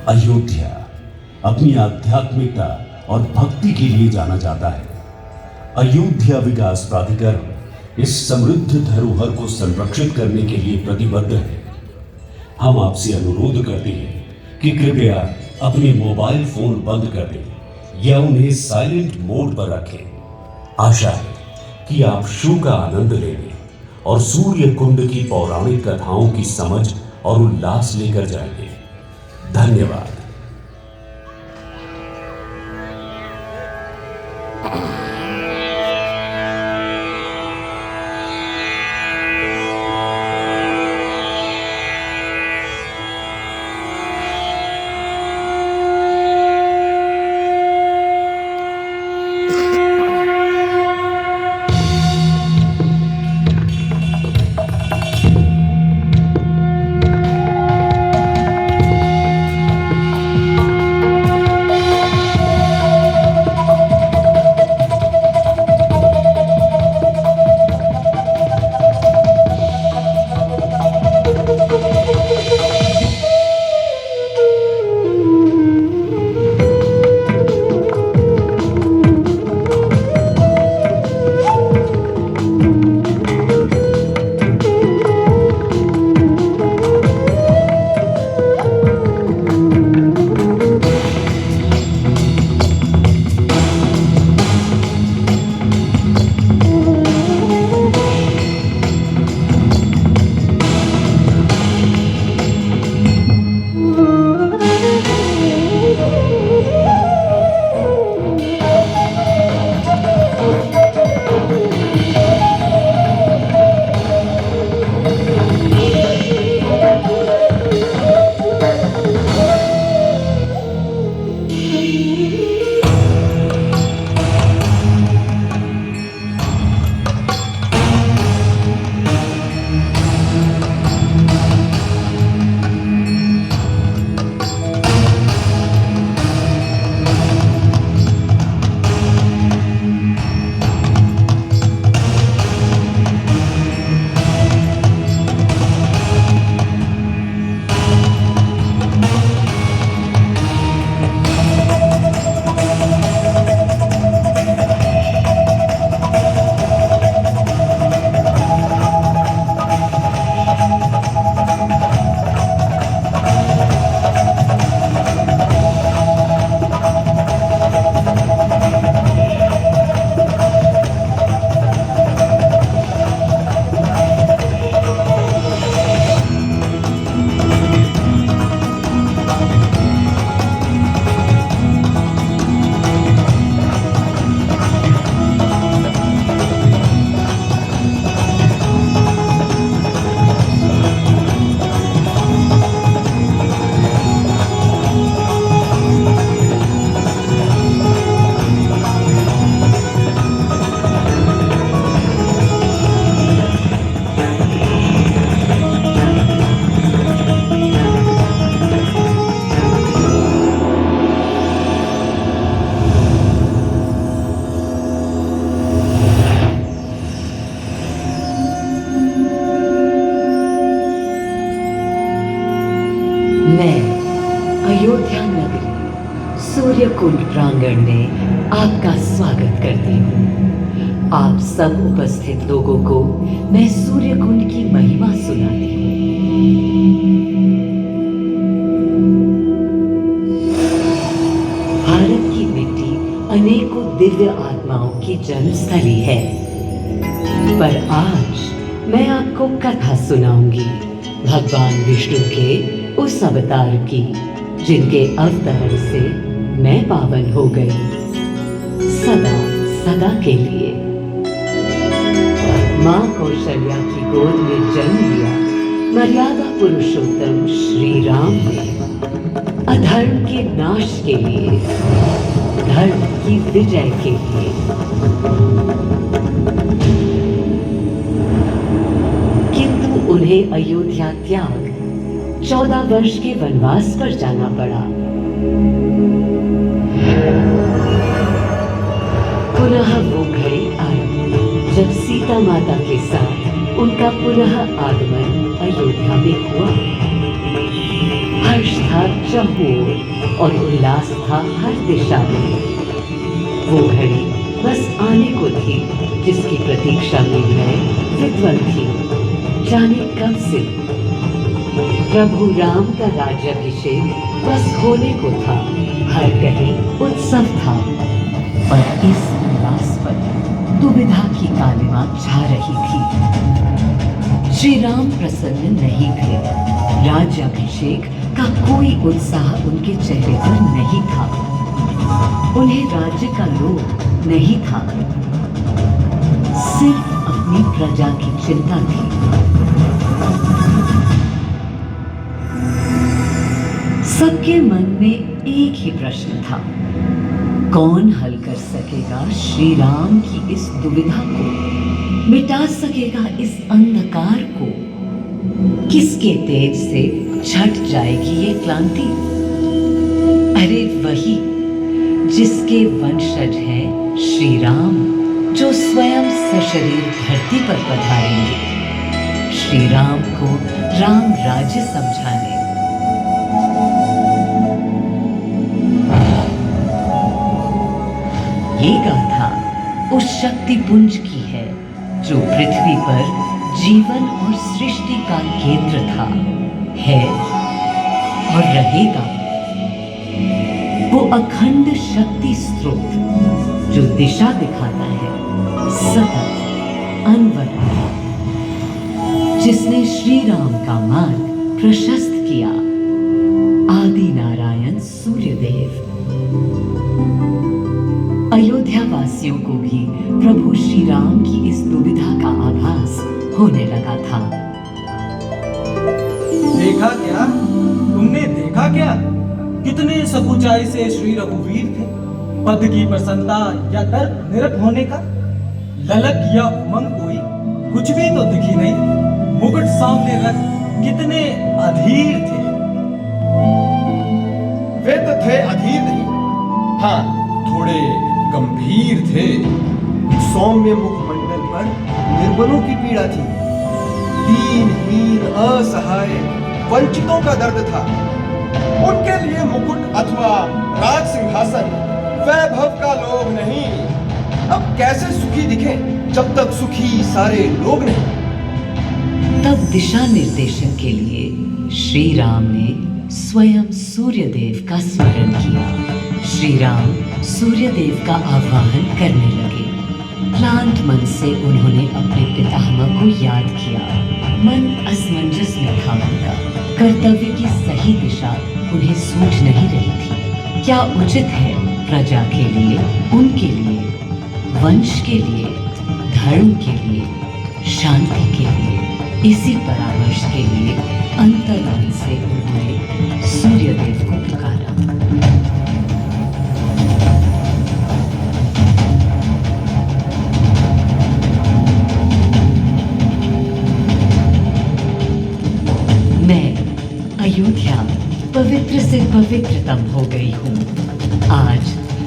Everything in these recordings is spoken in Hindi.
अयोध्या अपनी आध्यात्मिकता और भक्ति के लिए जाना जाता है। अयोध्या विकास प्राधिकरण इस समृद्ध धरोहर को संरक्षित करने के लिए प्रतिबद्ध है। हम आपसे अनुरोध करते हैं कि कृपया अपने मोबाइल फोन बंद कर दें या उन्हें साइलेंट मोड पर रखें। आशा है कि आप शो का आनंद लेंगे और सूर्य कुंड की पौराणिक कथाओं की समझ और उल्लास लेकर जाएंगे। धन्यवाद। अयोध्या नगरी सूर्य कुंड प्रांगण में आपका स्वागत करती हूँ। आप सब उपस्थित लोगों को मैं सूर्य कुंड की महिमा सुनाती हूँ। भारत की मिट्टी अनेकों दिव्य आत्माओं की जन्मस्थली है, पर आज मैं आपको कथा सुनाऊंगी भगवान विष्णु के उस अवतार की, जिनके अवतरण से मैं पावन हो गई सदा सदा के लिए। माँ कौशल्या की गोद में जन्म लिया मर्यादा पुरुषोत्तम श्री राम ने अधर्म के नाश के लिए, धर्म की विजय के लिए। किंतु उन्हें अयोध्या त्याग 14 वर्ष के वनवास पर जाना पड़ा। पुनः वो घड़ी आई जब सीता माता के साथ उनका पुनः आगमन अयोध्या में हुआ। हर्ष था चहुओर और उल्लास था हर दिशा में। वो घड़ी बस आने को थी जिसकी प्रतीक्षा में मैं विद्वान थी। जाने कब से प्रभु राम का राज्याभिषेक बस होने को था। हर कहीं उत्सव था, पर इस उल्लास पर दुविधा की कालिमा छा रही थी। श्री राम प्रसन्न नहीं थे। राज्याभिषेक का कोई उत्साह उनके चेहरे पर नहीं था। उन्हें राज्य का लोभ नहीं था, सिर्फ अपनी प्रजा की चिंता थी। सबके मन में एक ही प्रश्न था, कौन हल कर सकेगा श्री राम की इस दुविधा को, मिटा सकेगा इस अंधकार को? किसके तेज से छट जाएगी ये क्रांति? अरे वही जिसके वंशज हैं श्री राम, जो स्वयं सशरीर धरती पर पधारेंगे श्री राम को राम राज्य समझाने। ये गाथा उस शक्ति पुंज की है जो पृथ्वी पर जीवन और सृष्टि का केंद्र था, है और रहेगा। वो अखंड शक्ति स्रोत जो दिशा दिखाता है, सतत अनवरत, जिसने श्री राम का मार्ग प्रशस्त किया, आदि नारायण सूर्यदेव। अयोध्या वासियों को भी प्रभु श्री राम की इस दुविधा का आभास होने लगा था। देखा क्या? तुमने देखा क्या? कितने सकुचाई से श्री रघुवीर थे। पद की प्रसन्नता या दर्द निरत होने का ललक या उमंग कोई कुछ भी तो दिखी नहीं। मुकुट सामने रख कितने अधीर थे। वे तो थे अधीर नहीं, हाँ थोड़े गंभीर थे। सौम्य मुखमंडल पर निर्बलों की पीड़ा थी, दीनहीन असहाय वंचितों का दर्द था। उनके लिए मुकुट अथवा राज सिंहासन वैभव का लोभ नहीं। अब कैसे सुखी दिखे जब तक सुखी सारे लोग नहीं। तब दिशा निर्देशन के लिए श्री राम ने स्वयं सूर्यदेव का स्मरण किया। श्री राम सूर्यदेव का आह्वान करने लगे। क्लांत मन से उन्होंने अपने पितामह को याद किया। मन असमंजस में था उनका। कर्तव्य की सही दिशा उन्हें सूझ नहीं रही थी। क्या उचित है प्रजा के लिए, उनके लिए, वंश के लिए, धर्म के लिए, शांति के लिए? इसी परामर्श के लिए अंतर्मन से उन्होंने सूर्यदेव को पुकारा। मैं अयोध्या पवित्र से पवित्रतम हो गई हूँ। आज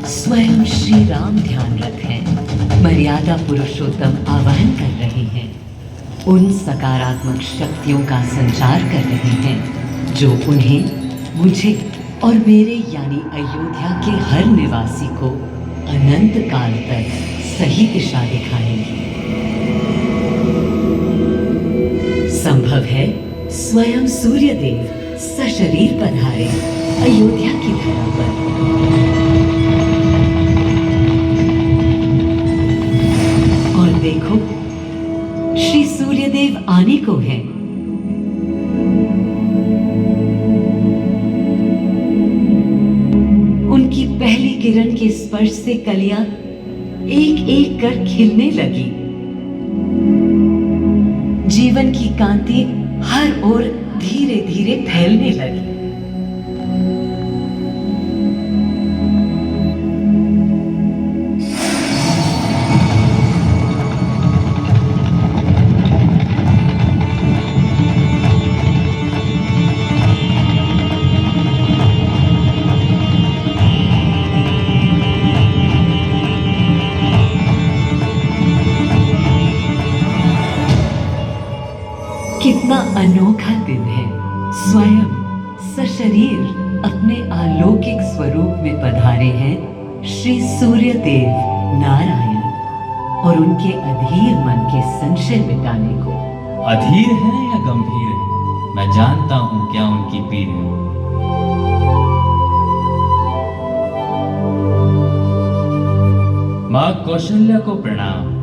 स्वयं श्री राम ध्यान रखें, मर्यादा पुरुषोत्तम आवाहन कर रहे हैं। उन सकारात्मक शक्तियों का संचार कर रहे हैं जो उन्हें, मुझे और मेरे यानी अयोध्या के हर निवासी को अनंत काल तक सही दिशा दिखाएंगे। संभव है स्वयं सूर्यदेव सशरीर पधारे अयोध्या की धरा पर। और देखो, श्री सूर्यदेव आने को हैं। उनकी पहली किरण के स्पर्श से कलियां एक एक कर खिलने लगी। जीवन की कांति हर ओर धीरे धीरे फैलने लगी। कितना अनोखा दिन है। स्वयं शरीर अपने अलौकिक स्वरूप में पधारे हैं श्री सूर्यदेव नारायण और उनके अधीर मन के संशय मिटाने को। अधीर है या गंभीर है, मैं जानता हूं क्या उनकी पीड़ है। माँ कौशल्या को प्रणाम।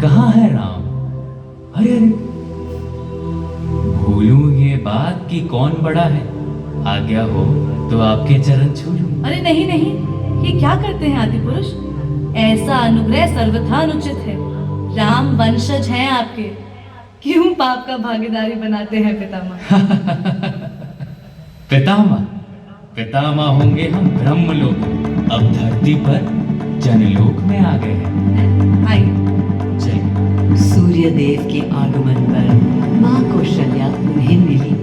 कहाँ है राम? अरे अरे, भूलूं ये बात कि कौन बड़ा है। आज्ञा हो तो आपके चरण छू लूं। अरे नहीं नहीं, ये क्या करते हैं आदि पुरुष? ऐसा अनुग्रह सर्वथा अनुचित है। राम वंशज हैं आपके, क्यों पाप का भागीदारी बनाते हैं पितामह? पितामह पितामह होंगे हम ब्रह्मलोक में, अब धरती पर जनलोक में आ गए हैं। आइए। चलिए। सूर्यदेव के आगमन पर माँ कौशल्या उन्हें मिली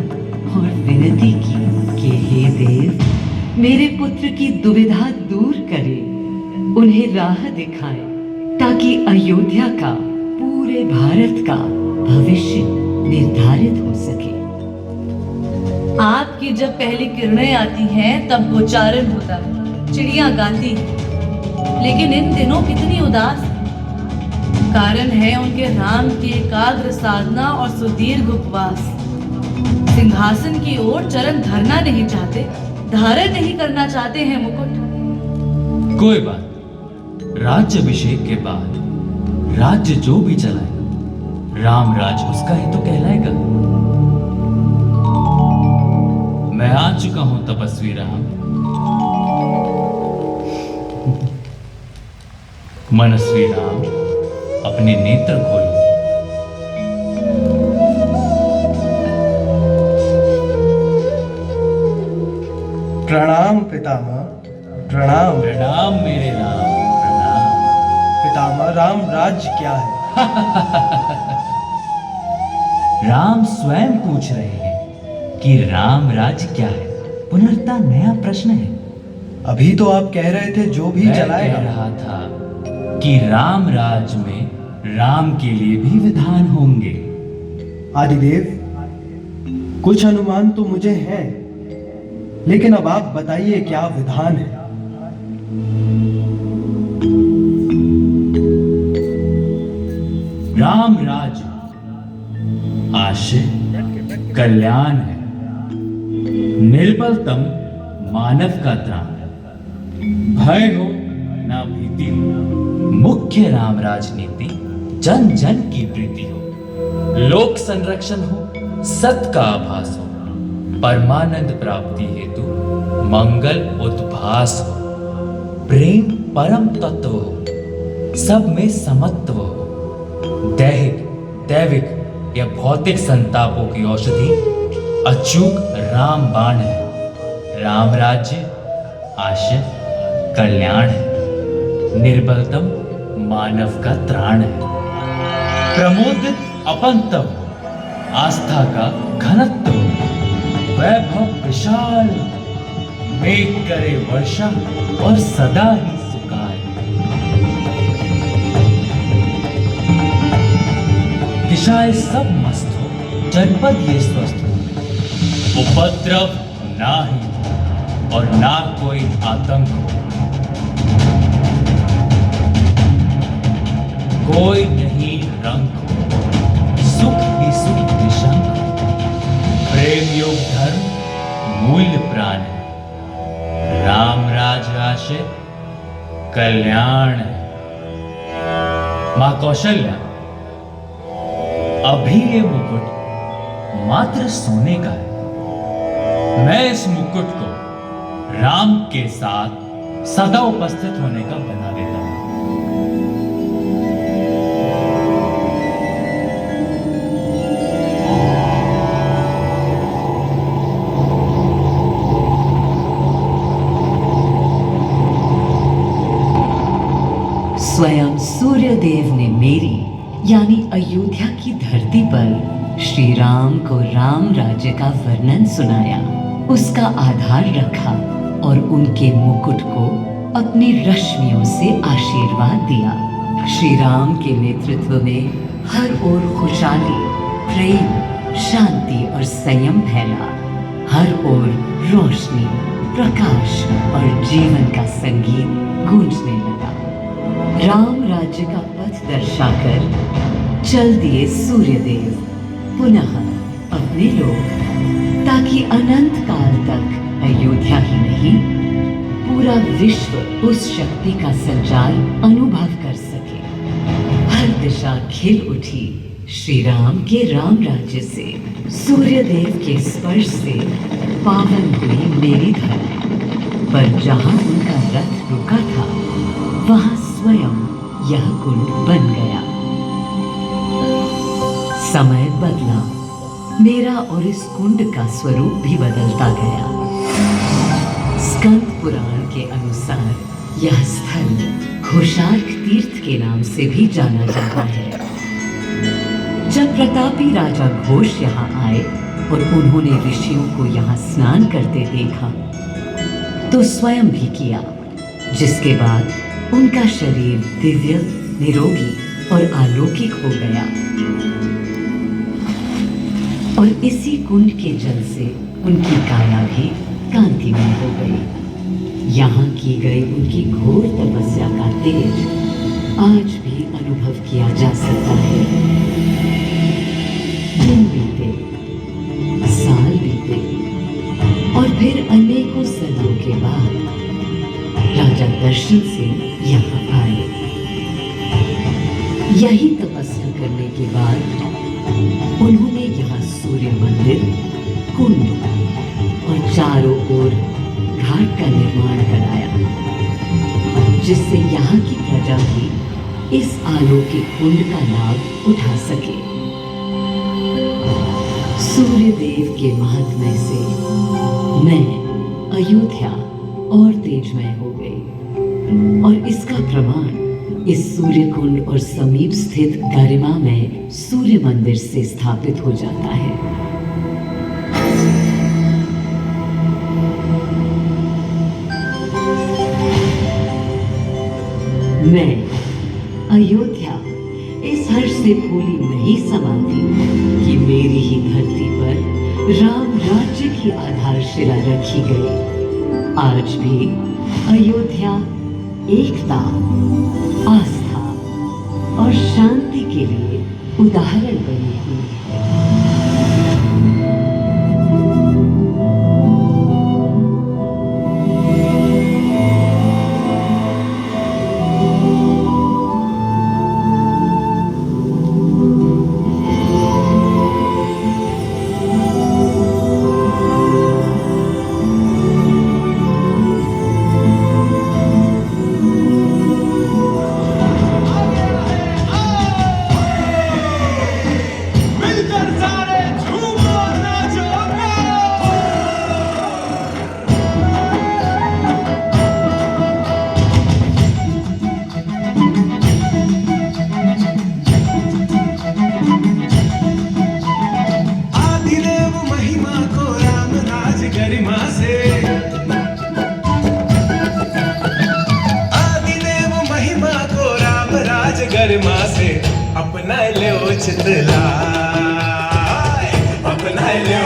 और विनती की कि हे देव, मेरे पुत्र की दुविधा दूर करें, उन्हें राह दिखाएं ताकि अयोध्या का, पूरे भारत का भविष्य निर्धारित हो सके। आपकी जब पहली किरणें आती हैं तब गोचारण होता है, चिड़िया गाती हैं, लेकिन इन दिनों कितनी उदास है। कारण है उनके राम की एकाग्र साधना और सुदीर्घ उपवास। सिंहासन की ओर चरण धरना नहीं चाहते, धारण नहीं करना चाहते हैं मुकुट। कोई बात, राज्य अभिषेक के बाद राज्य जो भी चलाएगा, राम राज उसका ही तो कहलाएगा। मैं आ चुका हूं तपस्वी राम। मनस्वी राम, अपने नेत्र खोलो। प्रणाम पितामह, प्रणाम। प्रणाम मेरे राम, प्रणाम। पितामह, राम राज्य क्या है? राम स्वयं पूछ रहे हैं कि राम राज्य क्या है। पुनर्ता नया प्रश्न है। अभी तो आप कह रहे थे जो भी मैं कह चलाएगा। रहा था कि राम राज्य में राम के लिए भी विधान होंगे। आदिदेव, कुछ अनुमान तो मुझे है, लेकिन अब आप बताइए क्या विधान है? राम राज्य आशय कल्याण है, निर्बलतम मानव का त्राण। भय हो ना भीति हो, मुख्य राम राजनीति जन जन की प्रीति हो। लोक संरक्षण हो, सत का आभास हो, परमानंद प्राप्ति हेतु मंगल उद्भास हो। प्रेम परम तत्व हो, सब में समत्व हो। दैहिक दैविक या भौतिक संतापों की औषधि अचूक राम बाण है। राम राज्य आशय कल्याण है, निर्बलतम मानव का त्राण है। प्रमोदित अपंतव, आस्था का घनत्व, वैभव विशाल, मेघ करे वर्षा और सदा ही सुखाए। दिशाएं सब मस्त हो, जनपद ये स्वस्थ हो। उपद्रव ना ही और ना कोई आतंक हो। कोई नहीं रंग हो, सुख ही सुख निशंक हो। प्रेम योग धर्म मूल्य प्राण है। राम राज आशय कल्याण है। मां कौशल्या, अभी ये मुकुट मात्र सोने का है। मैं इस मुकुट को राम के साथ सदा उपस्थित होने का बना देता हूं। स्वयं सूर्यदेव ने मेरी यानी अयोध्या की धरती पर श्री राम को राम राज्य का वर्णन सुनाया, उसका आधार रखा और उनके मुकुट को अपनी रश्मियों से आशीर्वाद दिया। श्री राम के नेतृत्व में हर ओर खुशहाली, प्रेम, शांति और संयम फैला। हर ओर रोशनी, प्रकाश और जीवन का संगीत गूंजने लगा। राम राज्य का पथ दर्शाकर चल दिए सूर्यदेव पुनः अपने लोग, ताकि अनंत काल तक अयोध्या ही नहीं, पूरा विश्व उस शक्ति का संचार अनुभव कर सके। हर दिशा खिल उठी श्री राम के राम राज्य से। सूर्यदेव के स्पर्श से पावन हुई मेरी धरती, पर जहां उनका रथ रुका था वहां स्वयं यह कुंड बन गया। समय बदला, मेरा और इस कुंड का स्वरूप भी बदलता गया। स्कंद पुराण के अनुसार यह स्थल घोषार्क तीर्थ के नाम से भी जाना जाता है। जब प्रतापी राजा घोष यहाँ आए और उन्होंने ऋषियों को यहाँ स्नान करते देखा तो स्वयं भी किया, जिसके बाद उनका शरीर दिव्य, निरोगी और अलौकिक हो गया। और इसी कुंड के जल से उनकी काया भी कांतिमय हो गई। यहाँ की गई उनकी घोर तपस्या का तेज आज भी अनुभव किया जा सकता है। दिन बीते, साल बीते और फिर अनेकों सदियों के बाद राजा दर्शन से यहाँ आए। यही तपस्या करने के बाद उन्होंने यहाँ सूर्य मंदिर, कुंड और चारों ओर घाट का निर्माण कराया, जिससे यहाँ की प्रजा भी इस अलौकिक कुंड का लाभ उठा सके। सूर्यदेव के महात्म्य से मैं अयोध्या और तेजमय हो गई, और इसका प्रमाण इस सूर्य कुंड और समीप स्थित गरिमा में सूर्य मंदिर से स्थापित हो जाता है। मैं अयोध्या इस हर्ष से फूली नहीं समाती कि मेरी ही धरती पर राम राज्य की आधारशिला रखी गई। आज भी अयोध्या एकता, आस्था और शांति के लिए उदाहरण बनी हुई है। गरिमा से अपना ले चितला, अपना ले